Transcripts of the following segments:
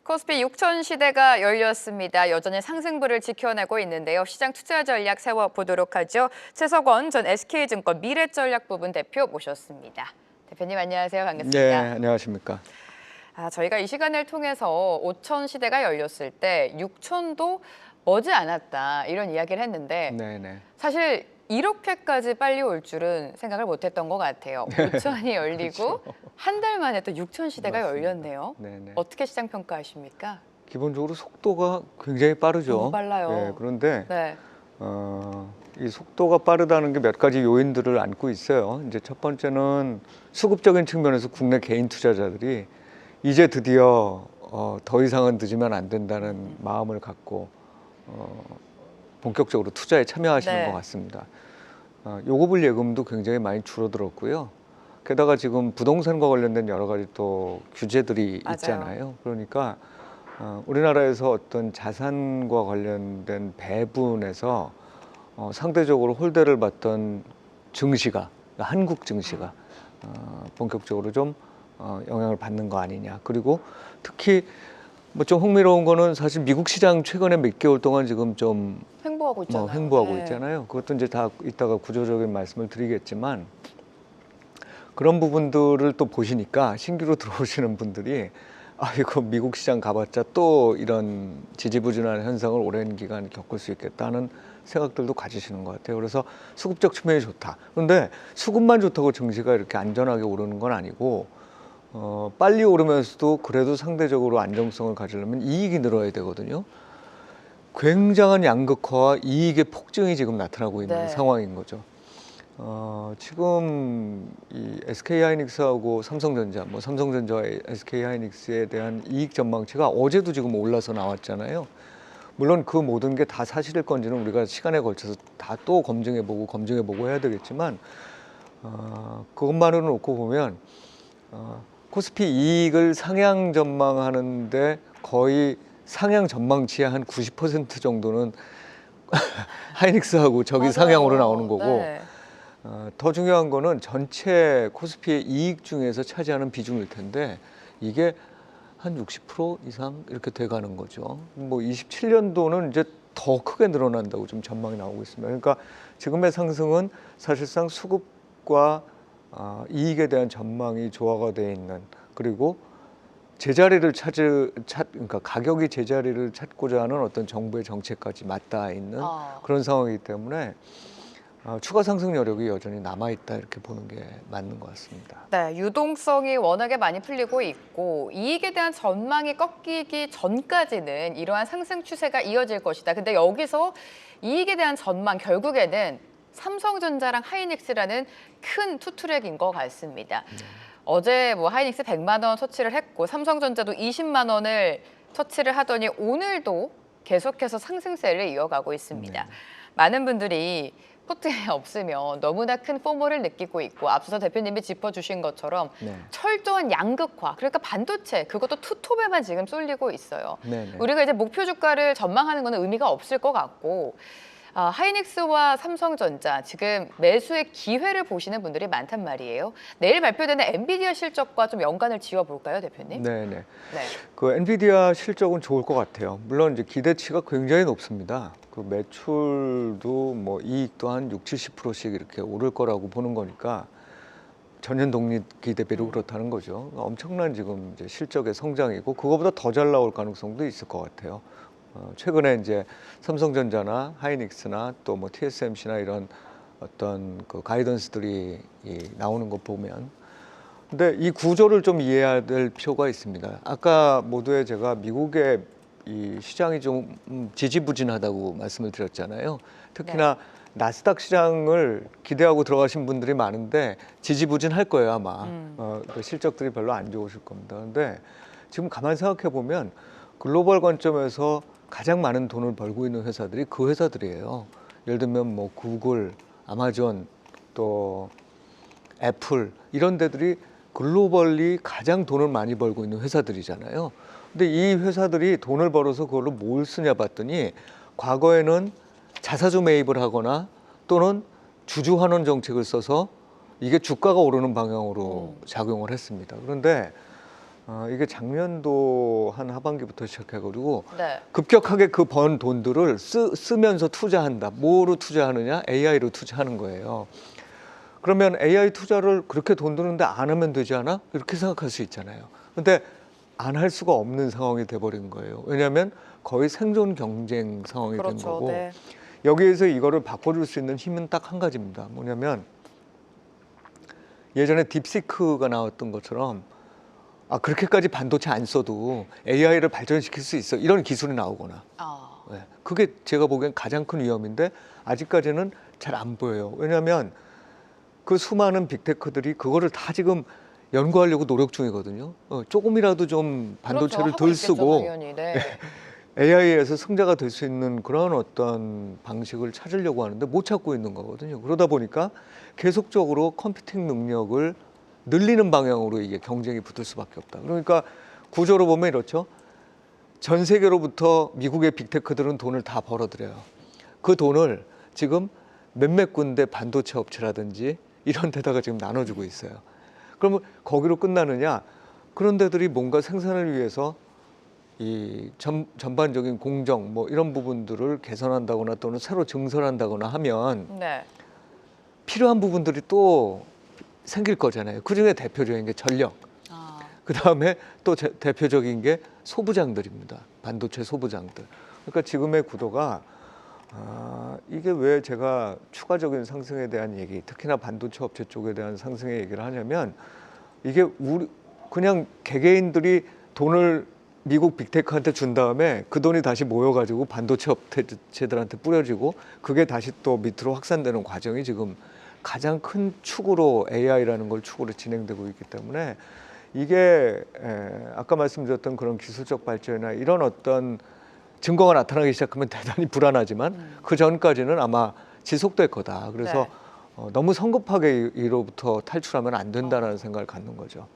코스피 6천 시대가 열렸습니다. 여전히 상승부를 지켜내고 있는데요. 시장 투자 전략 세워보도록 하죠. 최석원 전 SK증권 미래전략부분 대표 모셨습니다. 대표님 안녕하세요. 반갑습니다. 네, 안녕하십니까. 저희가 이 시간을 통해서 5천 시대가 열렸을 때 6천도 머지 않았다 이런 이야기를 했는데 네네. 사실 이렇게까지 빨리 올 줄은 생각을 못했던 것 같아요. 5천이 열리고 그렇죠. 한 달 만에 또 6천 시대가 맞습니다. 열렸네요. 네네. 어떻게 시장 평가하십니까? 기본적으로 속도가 굉장히 빠르죠. 너무 빨라요. 네, 그런데 네. 이 속도가 빠르다는 게 몇 가지 요인들을 안고 있어요. 이제 첫 번째는 수급적인 측면에서 국내 개인 투자자들이 이제 드디어 더 이상은 늦으면 안 된다는 마음을 갖고 본격적으로 투자에 참여하시는 네. 것 같습니다. 요구불 예금도 굉장히 많이 줄어들었고요. 게다가 지금 부동산과 관련된 여러 가지 또 규제들이 맞아요. 있잖아요. 그러니까 우리나라에서 어떤 자산과 관련된 배분에서 상대적으로 홀대를 받던 증시가, 그러니까 한국 증시가 본격적으로 좀 영향을 받는 거 아니냐. 그리고 특히 뭐 좀 흥미로운 거는 사실 미국 시장 최근에 몇 개월 동안 지금 좀 횡보하고 있잖아요. 횡보하고 네. 있잖아요. 그것도 이제 다 이따가 구조적인 말씀을 드리겠지만 그런 부분들을 또 보시니까 신규로 들어오시는 분들이 이거 미국 시장 가봤자 또 이런 지지부진한 현상을 오랜 기간 겪을 수 있겠다는 생각들도 가지시는 것 같아요. 그래서 수급적 측면이 좋다. 그런데 수급만 좋다고 증시가 이렇게 안전하게 오르는 건 아니고 빨리 오르면서도 그래도 상대적으로 안정성을 가지려면 이익이 늘어야 되거든요. 굉장한 양극화와 이익의 폭증이 지금 나타나고 있는 네. 상황인 거죠. 지금 이 SK하이닉스하고 삼성전자, 뭐 삼성전자와 SK하이닉스에 대한 이익 전망치가 어제도 지금 올라서 나왔잖아요. 물론 그 모든 게 다 사실일 건지는 우리가 시간에 걸쳐서 다 또 검증해보고 해야 되겠지만 그것만으로 놓고 보면 코스피 이익을 상향 전망하는데 거의 상향 전망치의 한 90% 정도는 하이닉스하고 저기 맞아요. 상향으로 나오는 거고 네. 더 중요한 거는 전체 코스피의 이익 중에서 차지하는 비중일 텐데 이게 한 60% 이상 이렇게 돼가는 거죠. 뭐 27년도는 이제 더 크게 늘어난다고 좀 전망이 나오고 있습니다. 그러니까 지금의 상승은 사실상 수급과 이익에 대한 전망이 조화가 돼 있는, 그리고 제자리를 그러니까 가격이 제자리를 찾고자 하는 어떤 정부의 정책까지 맞닿아 있는 그런 상황이기 때문에 추가 상승 여력이 여전히 남아있다 이렇게 보는 게 맞는 것 같습니다. 네, 유동성이 워낙에 많이 풀리고 있고 이익에 대한 전망이 꺾이기 전까지는 이러한 상승 추세가 이어질 것이다. 근데 여기서 이익에 대한 전망 결국에는 삼성전자랑 하이닉스라는 큰 투트랙인 것 같습니다. 어제 뭐 하이닉스 100만 원 터치를 했고 삼성전자도 20만 원을 터치를 하더니 오늘도 계속해서 상승세를 이어가고 있습니다. 많은 분들이 포트에 없으면 너무나 큰 포모를 느끼고 있고 앞서서 대표님이 짚어주신 것처럼 철저한 양극화, 그러니까 반도체 그것도 투톱에만 지금 쏠리고 있어요. 우리가 이제 목표 주가를 전망하는 거는 의미가 없을 것 같고 하이닉스와 삼성전자 지금 매수의 기회를 보시는 분들이 많단 말이에요. 내일 발표되는 엔비디아 실적과 좀 연관을 지어볼까요, 대표님? 네. 그 엔비디아 실적은 좋을 것 같아요. 물론 이제 기대치가 굉장히 높습니다. 그 매출도 뭐 이익도 한 60~70%씩 이렇게 오를 거라고 보는 거니까 전년 동기 대비로 그렇다는 거죠. 엄청난 지금 이제 실적의 성장이고 그거보다 더 잘 나올 가능성도 있을 것 같아요. 최근에 이제 삼성전자나 하이닉스나 또 뭐 TSMC나 이런 어떤 그 가이던스들이 나오는 거 보면, 근데 이 구조를 좀 이해해야 될 필요가 있습니다. 아까 모두에 제가 미국의 이 시장이 좀 지지부진하다고 말씀을 드렸잖아요. 특히나 나스닥 시장을 기대하고 들어가신 분들이 많은데 지지부진할 거예요 아마. 그 실적들이 별로 안 좋으실 겁니다. 그런데 지금 가만 생각해 보면 글로벌 관점에서 가장 많은 돈을 벌고 있는 회사들이 그 회사들이에요. 예를 들면 뭐 구글, 아마존, 또 애플 이런 데들이 글로벌리 가장 돈을 많이 벌고 있는 회사들이잖아요. 근데 이 회사들이 돈을 벌어서 그걸로 뭘 쓰냐 봤더니 과거에는 자사주 매입을 하거나 또는 주주 환원 정책을 써서 이게 주가가 오르는 방향으로 작용을 했습니다. 그런데 이게 작년도 한 하반기부터 시작해가지고 네. 급격하게 그 번 돈들을 쓰면서 투자한다. 뭐로 투자하느냐? AI로 투자하는 거예요. 그러면 AI 투자를 그렇게 돈 드는데 안 하면 되지 않아? 이렇게 생각할 수 있잖아요. 근데 안 할 수가 없는 상황이 돼버린 거예요. 왜냐하면 거의 생존 경쟁 상황이 된 그렇죠. 거고 네. 여기에서 이거를 바꿔줄 수 있는 힘은 딱 한 가지입니다. 뭐냐면 예전에 딥시크가 나왔던 것처럼 그렇게까지 반도체 안 써도 AI를 발전시킬 수 있어. 이런 기술이 나오거나. 네. 그게 제가 보기엔 가장 큰 위험인데 아직까지는 잘 안 보여요. 왜냐하면 그 수많은 빅테크들이 그거를 다 지금 연구하려고 노력 중이거든요. 조금이라도 좀 반도체를 그렇죠. 하고 덜 있겠죠, 쓰고 당연히. 네. AI에서 승자가 될 수 있는 그런 어떤 방식을 찾으려고 하는데 못 찾고 있는 거거든요. 그러다 보니까 계속적으로 컴퓨팅 능력을 늘리는 방향으로 이게 경쟁이 붙을 수밖에 없다. 그러니까 구조로 보면 이렇죠. 전 세계로부터 미국의 빅테크들은 돈을 다 벌어들여요. 그 돈을 지금 몇몇 군데 반도체 업체라든지 이런 데다가 지금 나눠주고 있어요. 그러면 거기로 끝나느냐? 그런 데들이 뭔가 생산을 위해서 이 전반적인 공정 뭐 이런 부분들을 개선한다거나 또는 새로 증설한다거나 하면 네. 필요한 부분들이 또 생길 거잖아요. 그중에 대표적인 게 전력. 그다음에 또 대표적인 게 소부장들입니다. 반도체 소부장들. 그러니까 지금의 구도가 이게 왜 제가 추가적인 상승에 대한 얘기, 특히나 반도체 업체 쪽에 대한 상승의 얘기를 하냐면 이게 그냥 개개인들이 돈을 미국 빅테크한테 준 다음에 그 돈이 다시 모여가지고 반도체 업체들한테 뿌려지고 그게 다시 또 밑으로 확산되는 과정이 지금 가장 큰 축으로 AI라는 걸 축으로 진행되고 있기 때문에 이게 아까 말씀드렸던 그런 기술적 발전이나 이런 어떤 증거가 나타나기 시작하면 대단히 불안하지만 그 전까지는 아마 지속될 거다. 그래서 네. 너무 성급하게 이로부터 탈출하면 안 된다는 생각을 갖는 거죠.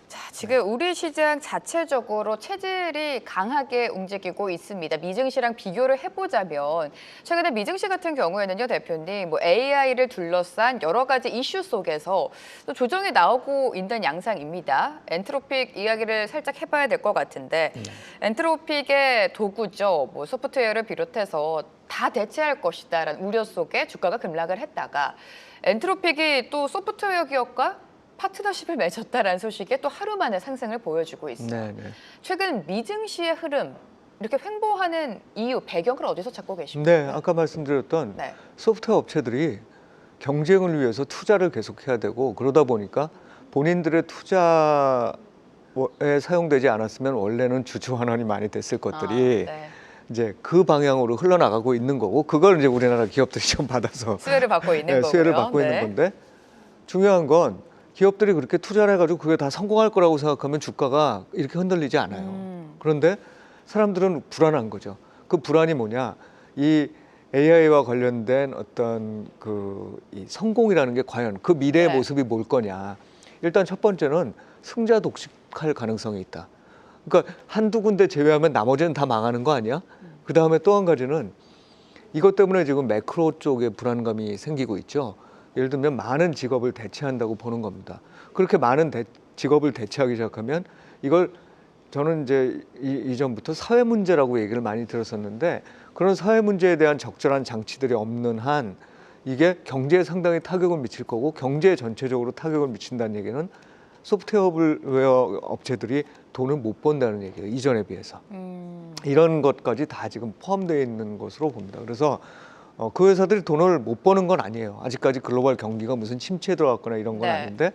자, 지금 우리 시장 자체적으로 체질이 강하게 움직이고 있습니다. 미증시랑 비교를 해보자면 최근에 미증시 같은 경우에는요, 대표님, 뭐 AI를 둘러싼 여러 가지 이슈 속에서 또 조정이 나오고 있는 양상입니다. 엔트로픽 이야기를 살짝 해봐야 될 것 같은데 엔트로픽의 도구죠. 뭐 소프트웨어를 비롯해서 다 대체할 것이다라는 우려 속에 주가가 급락을 했다가 엔트로픽이 또 소프트웨어 기업과 파트너십을 맺었다라는 소식에 또 하루 만에 상승을 보여주고 있어요. 네네. 최근 미증시의 흐름 이렇게 횡보하는 이유, 배경을 어디서 찾고 계십니까? 네, 아까 말씀드렸던 네. 소프트웨어 업체들이 경쟁을 위해서 투자를 계속해야 되고 그러다 보니까 본인들의 투자에 사용되지 않았으면 원래는 주주 환원이 많이 됐을 것들이 네. 이제 그 방향으로 흘러나가고 있는 거고 그걸 이제 우리나라 기업들이 좀 받아서 수혜를 받고 있는 거고요. 수혜를 받고 있는 건데 중요한 건 기업들이 그렇게 투자를 해가지고 그게 다 성공할 거라고 생각하면 주가가 이렇게 흔들리지 않아요. 그런데 사람들은 불안한 거죠. 그 불안이 뭐냐? 이 AI와 관련된 어떤 이 성공이라는 게 과연 그 미래의 네. 모습이 뭘 거냐? 일단 첫 번째는 승자 독식할 가능성이 있다. 그러니까 한두 군데 제외하면 나머지는 다 망하는 거 아니야? 그 다음에 또 한 가지는 이것 때문에 지금 매크로 쪽에 불안감이 생기고 있죠. 예를 들면 많은 직업을 대체한다고 보는 겁니다. 그렇게 많은 직업을 대체하기 시작하면 이걸 저는 이제 이전부터 사회 문제라고 얘기를 많이 들었었는데 그런 사회 문제에 대한 적절한 장치들이 없는 한 이게 경제에 상당히 타격을 미칠 거고 경제 전체적으로 타격을 미친다는 얘기는 소프트웨어 업체들이 돈을 못 번다는 얘기예요. 이전에 비해서. 이런 것까지 다 지금 포함되어 있는 것으로 봅니다. 그래서 그 회사들이 돈을 못 버는 건 아니에요. 아직까지 글로벌 경기가 무슨 침체에 들어갔거나 이런 건 네. 아닌데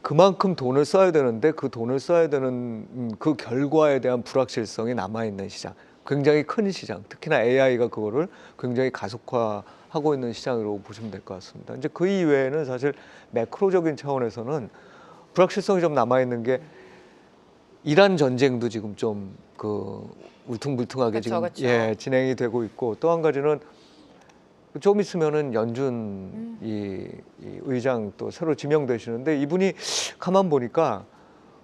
그만큼 돈을 써야 되는데 그 돈을 써야 되는 그 결과에 대한 불확실성이 남아있는 시장. 굉장히 큰 시장. 특히나 AI가 그거를 굉장히 가속화하고 있는 시장으로 보시면 될 것 같습니다. 이제 그 이외에는 사실 매크로적인 차원에서는 불확실성이 좀 남아있는 게 이란 전쟁도 지금 좀 울퉁불퉁하게 그쵸, 지금 그쵸. 진행이 되고 있고 또 한 가지는 좀 있으면은 연준 이 의장 또 새로 지명되시는데 이분이 가만 보니까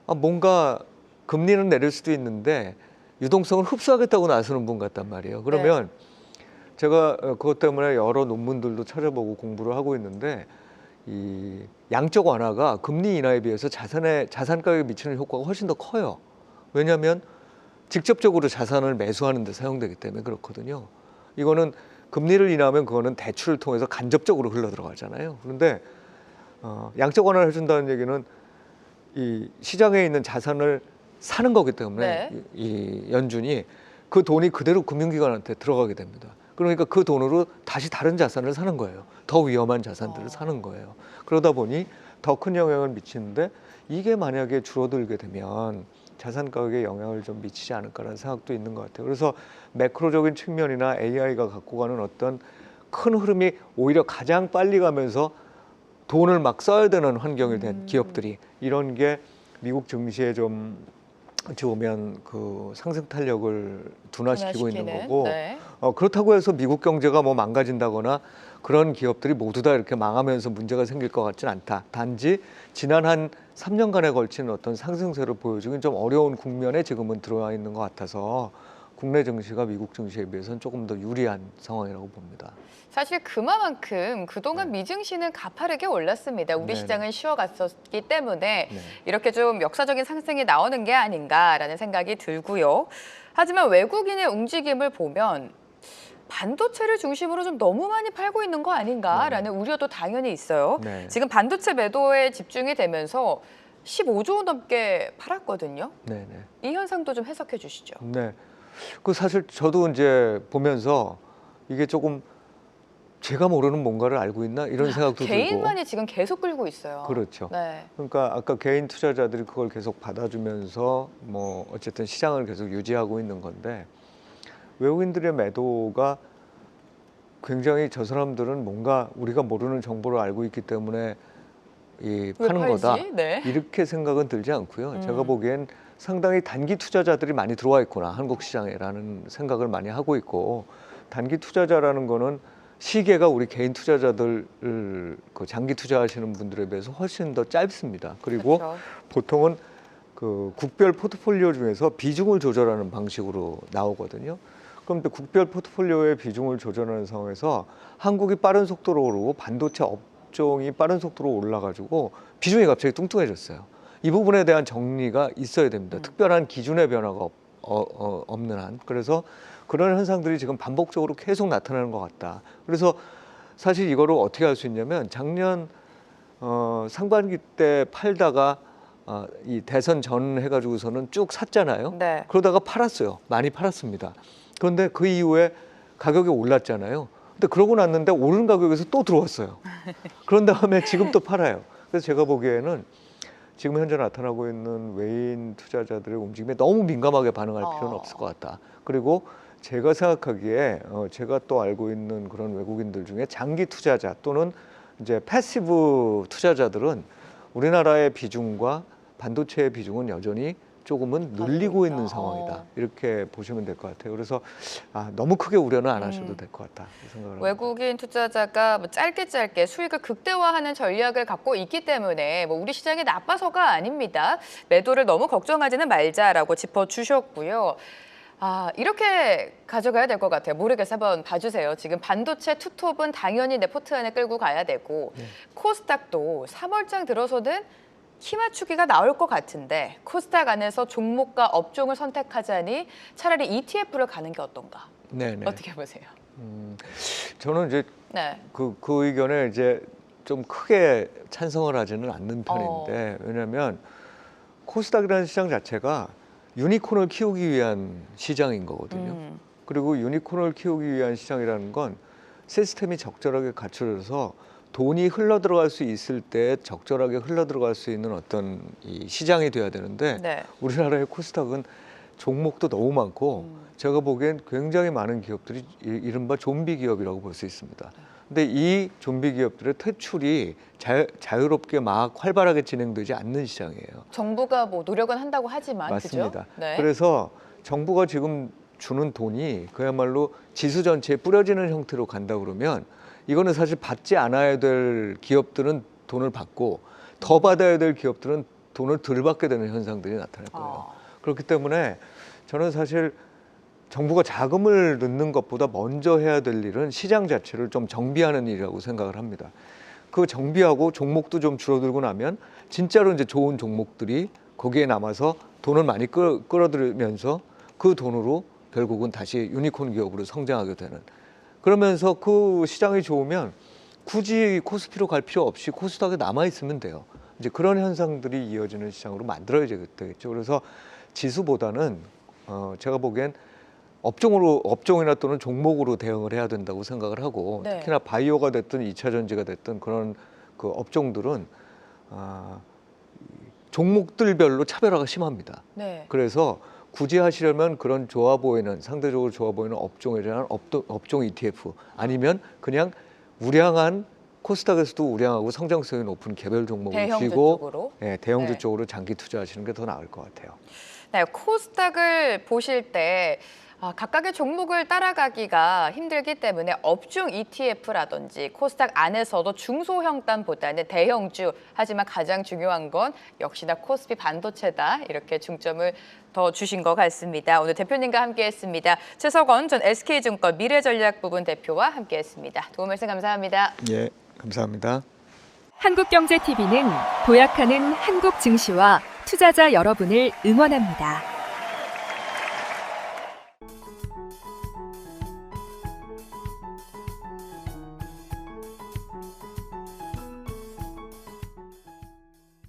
뭔가 금리는 내릴 수도 있는데 유동성을 흡수하겠다고 나서는 분 같단 말이에요. 그러면 제가 그것 때문에 여러 논문들도 찾아보고 공부를 하고 있는데 이 양적 완화가 금리 인하에 비해서 자산 가격에 미치는 효과가 훨씬 더 커요. 왜냐하면 직접적으로 자산을 매수하는 데 사용되기 때문에 그렇거든요. 이거는 금리를 인하하면 그거는 대출을 통해서 간접적으로 흘러 들어가잖아요. 그런데 양적 완화를 해준다는 얘기는 이 시장에 있는 자산을 사는 거기 때문에 네. 이 연준이 그 돈이 그대로 금융기관한테 들어가게 됩니다. 그러니까 그 돈으로 다시 다른 자산을 사는 거예요. 더 위험한 자산들을 사는 거예요. 그러다 보니 더 큰 영향을 미치는데 이게 만약에 줄어들게 되면 자산 가격에 영향을 좀 미치지 않을까라는 생각도 있는 것 같아요. 그래서 매크로적인 측면이나 AI가 갖고 가는 어떤 큰 흐름이 오히려 가장 빨리 가면서 돈을 막 써야 되는 환경이 된 기업들이 이런 게 미국 증시에 좀 어찌 보면 그 상승 탄력을 둔화시키고 있는 둔화시키는, 거고 네. 그렇다고 해서 미국 경제가 뭐 망가진다거나 그런 기업들이 모두 다 이렇게 망하면서 문제가 생길 것 같지는 않다. 단지 지난 한 3년간에 걸친 어떤 상승세를 보여주긴 좀 어려운 국면에 지금은 들어와 있는 것 같아서 국내 증시가 미국 증시에 비해서는 조금 더 유리한 상황이라고 봅니다. 사실 그만큼 그동안 미증시는 가파르게 올랐습니다. 우리 네네. 시장은 쉬어갔었기 때문에 네. 이렇게 좀 역사적인 상승이 나오는 게 아닌가라는 생각이 들고요. 하지만 외국인의 움직임을 보면 반도체를 중심으로 좀 너무 많이 팔고 있는 거 아닌가라는 우려도 당연히 있어요. 네. 지금 반도체 매도에 집중이 되면서 15조 원 넘게 팔았거든요. 네네. 이 현상도 좀 해석해 주시죠. 네. 그 사실 저도 이제 보면서 이게 조금 제가 모르는 뭔가를 알고 있나 이런 생각도 들고. 개인만이 지금 계속 끌고 있어요. 그렇죠. 네. 그러니까 아까 개인 투자자들이 그걸 계속 받아주면서 뭐 어쨌든 시장을 계속 유지하고 있는 건데 외국인들의 매도가 굉장히 저 사람들은 뭔가 우리가 모르는 정보를 알고 있기 때문에 이 왜 파는 팔지? 거다 네. 이렇게 생각은 들지 않고요. 제가 보기엔 상당히 단기 투자자들이 많이 들어와 있구나 한국 시장에라는 생각을 많이 하고 있고 단기 투자자라는 거는 시계가 우리 개인 투자자들 그 장기 투자하시는 분들에 비해서 훨씬 더 짧습니다. 그리고 그렇죠. 보통은 그 국별 포트폴리오 중에서 비중을 조절하는 방식으로 나오거든요. 그럼 또 국별 포트폴리오의 비중을 조절하는 상황에서 한국이 빠른 속도로 오르고 반도체 업종이 빠른 속도로 올라가지고 비중이 갑자기 뚱뚱해졌어요. 이 부분에 대한 정리가 있어야 됩니다. 특별한 기준의 변화가 없는 한. 그래서 그런 현상들이 지금 반복적으로 계속 나타나는 것 같다. 그래서 사실 이거를 어떻게 할 수 있냐면 작년 상반기 때 팔다가 이 대선 전 해가지고서는 쭉 샀잖아요. 네. 그러다가 팔았어요. 많이 팔았습니다. 그런데 그 이후에 가격이 올랐잖아요. 근데 그러고 났는데 오른 가격에서 또 들어왔어요. 그런 다음에 지금 또 팔아요. 그래서 제가 보기에는 지금 현재 나타나고 있는 외인 투자자들의 움직임에 너무 민감하게 반응할 필요는 없을 것 같다. 그리고 제가 생각하기에 제가 또 알고 있는 그런 외국인들 중에 장기 투자자 또는 이제 패시브 투자자들은 우리나라의 비중과 반도체의 비중은 여전히 조금은 늘리고 있는 상황이다. 이렇게 보시면 될 것 같아요. 그래서 너무 크게 우려는 안 하셔도 될 것 같다. 이 생각을 합니다. 외국인 투자자가 뭐 짧게 수익을 극대화하는 전략을 갖고 있기 때문에 뭐 우리 시장이 나빠서가 아닙니다. 매도를 너무 걱정하지는 말자라고 짚어주셨고요. 이렇게 가져가야 될 것 같아요. 모르겠어요. 한번 봐주세요. 지금 반도체 투톱은 당연히 내 포트 안에 끌고 가야 되고 코스닥도 3월장 들어서는 키 맞추기가 나올 것 같은데 코스닥 안에서 종목과 업종을 선택하자니 차라리 ETF를 가는 게 어떤가? 네네. 어떻게 보세요? 저는 이제 네. 그 의견에 이제 좀 크게 찬성을 하지는 않는 편인데 왜냐하면 코스닥이라는 시장 자체가 유니콘을 키우기 위한 시장인 거거든요. 그리고 유니콘을 키우기 위한 시장이라는 건 시스템이 적절하게 갖춰져서 돈이 흘러 들어갈 수 있을 때 적절하게 흘러 들어갈 수 있는 어떤 이 시장이 돼야 되는데 네. 우리나라의 코스닥은 종목도 너무 많고 제가 보기엔 굉장히 많은 기업들이 이른바 좀비 기업이라고 볼 수 있습니다. 근데 이 좀비 기업들의 퇴출이 자유롭게 막 활발하게 진행되지 않는 시장이에요. 정부가 뭐 노력은 한다고 하지만 맞습니다. 그죠? 네. 그래서 정부가 지금 주는 돈이 그야말로 지수 전체에 뿌려지는 형태로 간다 그러면 이거는 사실 받지 않아야 될 기업들은 돈을 받고 더 받아야 될 기업들은 돈을 덜 받게 되는 현상들이 나타날 거예요. 그렇기 때문에 저는 사실 정부가 자금을 넣는 것보다 먼저 해야 될 일은 시장 자체를 좀 정비하는 일이라고 생각을 합니다. 그 정비하고 종목도 좀 줄어들고 나면 진짜로 이제 좋은 종목들이 거기에 남아서 돈을 많이 끌어들이면서 그 돈으로 결국은 다시 유니콘 기업으로 성장하게 되는. 그러면서 그 시장이 좋으면 굳이 코스피로 갈 필요 없이 코스닥에 남아 있으면 돼요. 이제 그런 현상들이 이어지는 시장으로 만들어야 되겠죠. 그래서 지수보다는 제가 보기엔 업종이나 또는 종목으로 대응을 해야 된다고 생각을 하고, 네. 특히나 바이오가 됐든 2차 전지가 됐든 그런 그 업종들은 종목들별로 차별화가 심합니다. 네. 그래서 굳이 하시려면 그런 좋아 보이는, 상대적으로 좋아 보이는 업종에 대한 업종 ETF, 아니면 그냥 우량한 코스닥에서도 우량하고 성장성이 높은 개별 종목을 대형주 쥐고 쪽으로. 대형주 네. 쪽으로 장기 투자하시는 게 더 나을 것 같아요. 네, 코스닥을 보실 때 각각의 종목을 따라가기가 힘들기 때문에 업종 ETF라든지 코스닥 안에서도 중소형단보다는 대형주, 하지만 가장 중요한 건 역시나 코스피 반도체다, 이렇게 중점을 더 주신 것 같습니다. 오늘 대표님과 함께했습니다. 최석원 전 SK증권 미래전략부분 대표와 함께했습니다. 도움 말씀 감사합니다. 예, 감사합니다. 한국경제TV는 도약하는 한국 증시와 투자자 여러분을 응원합니다.